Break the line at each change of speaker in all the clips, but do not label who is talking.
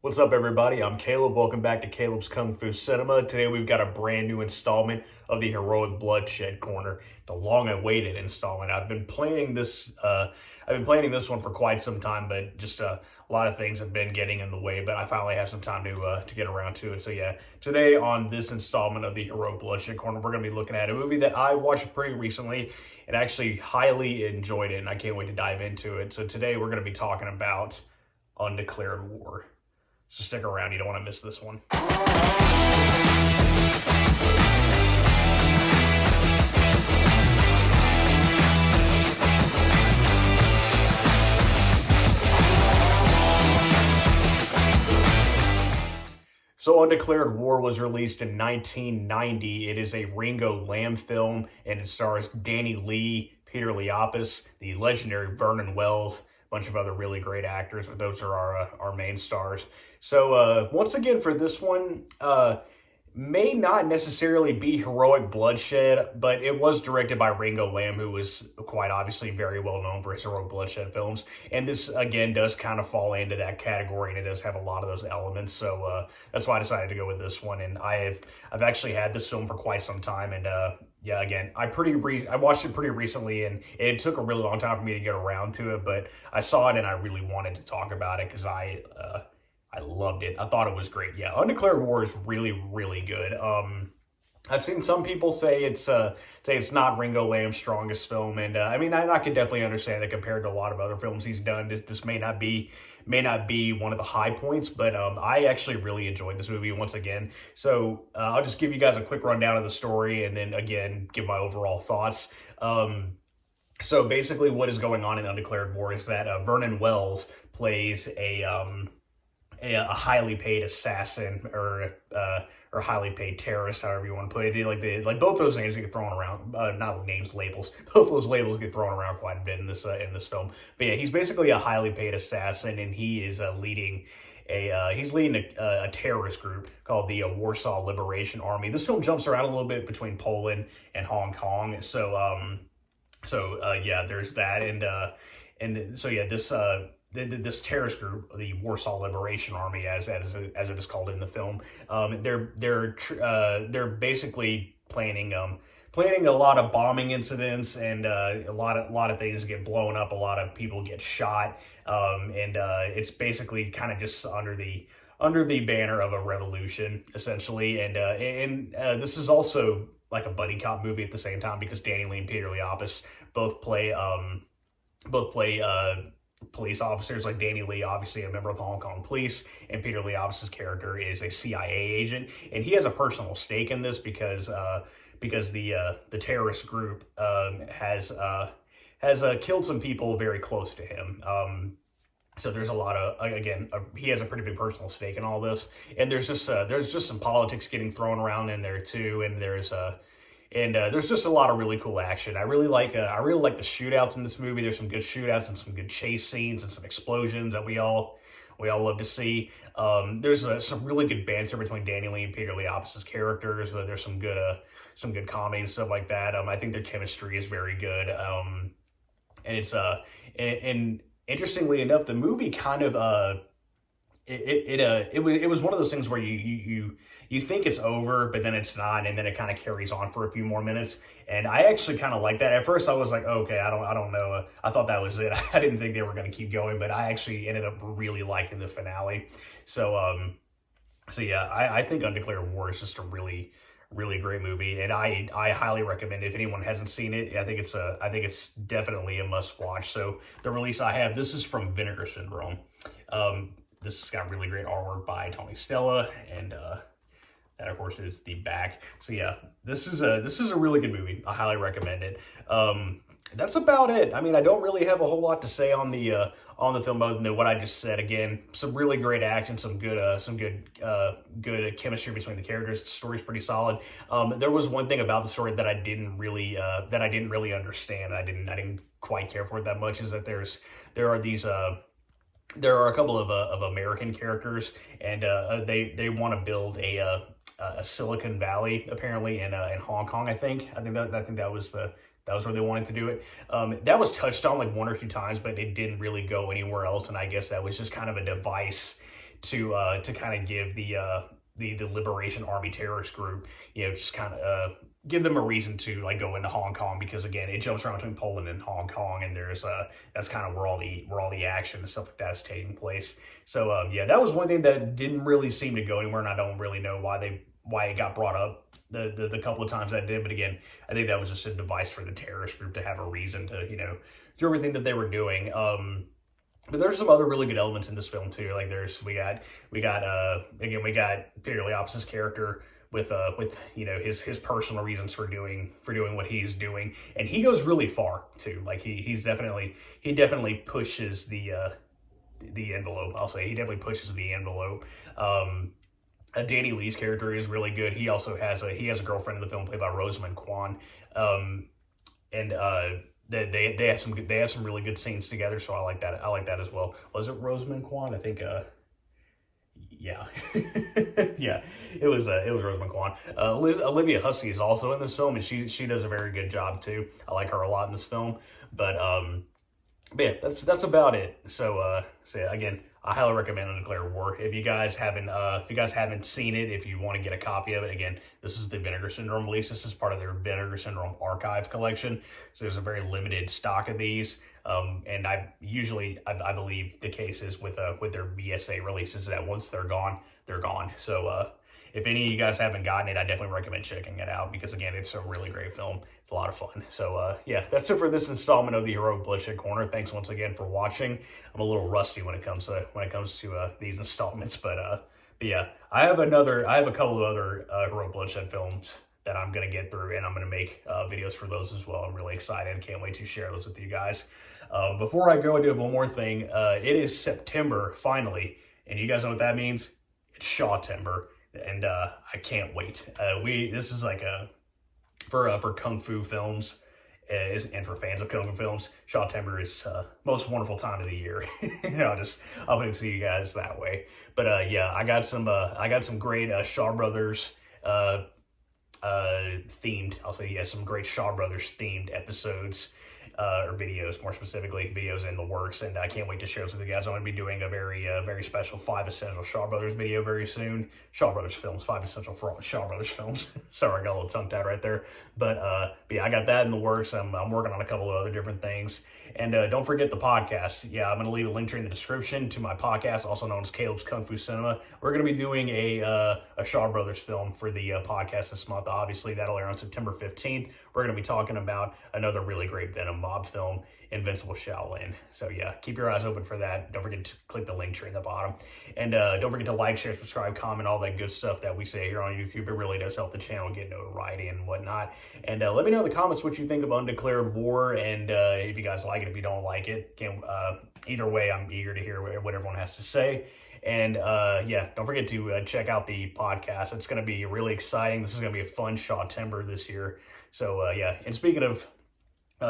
What's up, everybody? I'm Caleb. Welcome back to Caleb's Kung Fu Cinema. Today we've got a brand new installment of the Heroic Bloodshed Corner, the long-awaited installment. I've been planning this one for quite some time, but just a lot of things have been getting in the way. But I finally have some time to get around to it. So yeah, today on this installment of the Heroic Bloodshed Corner, we're going to be looking at a movie that I watched pretty recently and actually highly enjoyed it, and I can't wait to dive into it. So today we're going to be talking about Undeclared War. So stick around, you don't want to miss this one. So Undeclared War was released in 1990. It is a Ringo Lam'a film, and it stars Danny Lee, Peter Leopis, the legendary Vernon Wells, bunch of other really great actors, but those are our main stars. So once again, for this one, may not necessarily be Heroic Bloodshed, but it was directed by Ringo Lam'a, who was quite obviously very well known for his Heroic Bloodshed films. And this, again, does kind of fall into that category, and it does have a lot of those elements. So that's why I decided to go with this one. And I've actually had this film for quite some time, and yeah, again, I watched it pretty recently, and it took a really long time for me to get around to it, but I saw it and I really wanted to talk about it because I loved it. I thought it was great. Yeah, Undeclared War is really, really good. I've seen some people say it's not Ringo Lam's strongest film, and I mean, I could definitely understand that compared to a lot of other films he's done. This may not be one of the high points, but I actually really enjoyed this movie once again. So I'll just give you guys a quick rundown of the story, and then again give my overall thoughts. So basically, what is going on in Undeclared War is that Vernon Wells plays a highly paid assassin or highly paid terrorist, however you want to put it. Like both those names get thrown around, not names, labels. Both those labels get thrown around quite a bit in this film. But yeah, he's basically a highly paid assassin, and he is leading a terrorist group called the Warsaw Liberation Army. This film jumps around a little bit between Poland and Hong Kong. So yeah, there's that, and so yeah, this terrorist group, the Warsaw Liberation Army, as it is called in the film, they're basically planning a lot of bombing incidents, and a lot of things get blown up, a lot of people get shot, and it's basically kind of just under the banner of a revolution, essentially, and this is also like a buddy cop movie at the same time because Danny Lee and Peter Leopis both play police officers. Like Danny Lee, obviously a member of the Hong Kong police, and Peter Leopis's character is a CIA agent, and he has a personal stake in this because the terrorist group has killed some people very close to him. So there's a lot of, again, he has a pretty big personal stake in all this, and there's just some politics getting thrown around in there too, and there's just a lot of really cool action. I really like the shootouts in this movie. There's some good shootouts and some good chase scenes and some explosions that we all love to see. There's some really good banter between Danny Lee and Peter Leopis's characters. There's some good comedy and stuff like that. I think their chemistry is very good. And it's and interestingly enough, the movie kind of it was one of those things where you think it's over, but then it's not, and then it kind of carries on for a few more minutes. And I actually kind of like that. At first, I was like, okay, I don't know. I thought that was it. I didn't think they were going to keep going, but I actually ended up really liking the finale. So yeah, I think Undeclared War is just a really, really great movie, and I highly recommend it. If anyone hasn't seen it, I think it's definitely a must watch. So the release I have, this is from Vinegar Syndrome. This has got really great artwork by Tony Stella, and that of course is the back. So yeah, this is a really good movie. I highly recommend it. That's about it. I mean, I don't really have a whole lot to say on the film other than what I just said. Again, some really great action, some good chemistry between the characters. The story's pretty solid. There was one thing about the story that I didn't really understand. I didn't quite care for it that much. Is that there are a couple of American characters, and they want to build a Silicon Valley apparently in Hong Kong. I think that was where they wanted to do it. That was touched on like one or two times, but it didn't really go anywhere else. And I guess that was just kind of a device to kind of give the Liberation Army terrorist group, just kind of give them a reason to like go into Hong Kong, because again, it jumps around between Poland and Hong Kong, and there's that's kind of where all the action and stuff like that is taking place. So yeah, that was one thing that didn't really seem to go anywhere, and I don't really know why it got brought up the couple of times that did. But again, I think that was just a device for the terrorist group to have a reason to do everything that they were doing. But there's some other really good elements in this film too. Like we got Peter Leopard's character with his personal reasons for doing what he's doing, and he goes really far too. Like he definitely pushes the envelope. I'll say he definitely pushes the envelope. Danny Lee's character is really good. He also has a girlfriend in the film played by Rosamund Kwan, and they have some really good scenes together. So I like that as well. Was it Rosamund Kwan? I think yeah. Yeah, it was Rosamund Kwan. Olivia Hussey is also in this film, and she does a very good job too. I like her a lot in this film. But yeah, that's about it. So yeah, again, I highly recommend Undeclared War. If you guys haven't seen it, if you want to get a copy of it, again, this is the Vinegar Syndrome release. This is part of their Vinegar Syndrome archive collection. So there's a very limited stock of these. And I believe the case is with their VSA releases that once they're gone, they're gone. So if any of you guys haven't gotten it, I definitely recommend checking it out, because again, it's a really great film. It's a lot of fun. So yeah, that's it for this installment of the Heroic Bloodshed Corner. Thanks once again for watching. I'm a little rusty when it comes to these installments, but yeah, I have a couple of other Heroic Bloodshed films that I'm going to get through, and I'm going to make videos for those as well. I'm really excited. Can't wait to share those with you guys. Before I go, I do have one more thing. It is September, finally, and you guys know what that means? It's Shawtember, and I can't wait. This is like for Kung Fu films, and for fans of Kung Fu films, Shawtember is most wonderful time of the year. I'll maybe see you guys that way. But yeah, I got some great Shaw Brothers themed, I'll say, yeah, some great Shaw Brothers themed episodes, or videos, more specifically, videos in the works, and I can't wait to share this with you guys. I'm going to be doing a very special 5 Essential Shaw Brothers video very soon. Shaw Brothers films, 5 Essential Shaw Brothers films. Sorry, I got a little tongue-tied right there. But yeah, I got that in the works. I'm working on a couple of other different things. And don't forget the podcast. Yeah, I'm going to leave a link in the description to my podcast, also known as Kaleb's Kung Fu Cinema. We're going to be doing a Shaw Brothers film for the podcast this month. Obviously, that'll air on September 15th. We're going to be talking about another really great Venom mob film, Invincible Shaolin. So yeah, keep your eyes open for that. Don't forget to click the link tree in the bottom. And don't forget to like, share, subscribe, comment, all that good stuff that we say here on YouTube. It really does help the channel get notoriety and whatnot. And let me know in the comments what you think of Undeclared War, and if you guys like it, if you don't like it. Either way, I'm eager to hear what everyone has to say. And yeah, don't forget to check out the podcast. It's going to be really exciting. This is going to be a fun Shawtember this year. So yeah, and speaking of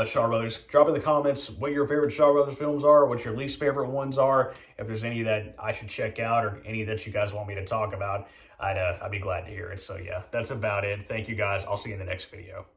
Shaw Brothers, drop in the comments what your favorite Shaw Brothers films are, what your least favorite ones are. If there's any that I should check out, or any that you guys want me to talk about, I'd be glad to hear it. So yeah, that's about it. Thank you guys. I'll see you in the next video.